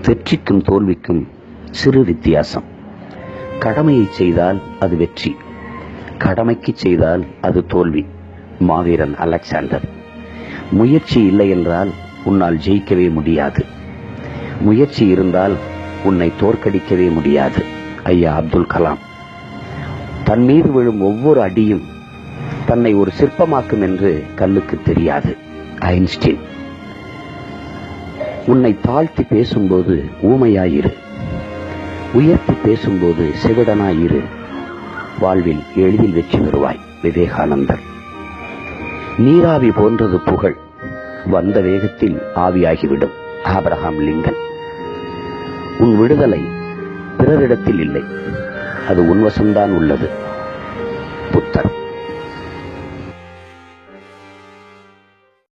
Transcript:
வெற்றிக்கும் தோல்விக்கும் சிறு வித்தியாசம். கடமையை செய்தால் அது வெற்றி, கடமைக்கு செய்தால் அது தோல்வி. மாவீரன் அலெக்சாண்டர். முயற்சி இல்லை என்றால் உன்னால் ஜெயிக்கவே முடியாது, முயற்சி இருந்தால் உன்னை தோற்கடிக்கவே முடியாது. ஐயா அப்துல் கலாம். தன் மீது விழும் ஒவ்வொரு அடியும் தன்னை ஒரு சிற்பமாக்கும் என்று கல்லுக்கு தெரியாது. ஐன்ஸ்டீன். உன்னை தாழ்த்தி பேசும்போது ஊமையாயிரு, உயர்த்தி பேசும்போது செவிடனாயிரு. வாழ்வில் எளிதில் வெற்றி பெறுவாய். விவேகானந்தர். நீராவி போன்றது புகழ், வந்த வேகத்தில் ஆவியாகிவிடும். Abraham Lincoln. உன் விடுதலை பிறரிடத்தில் இல்லை, அது உன்வசம்தான் உள்ளது. புத்தர்.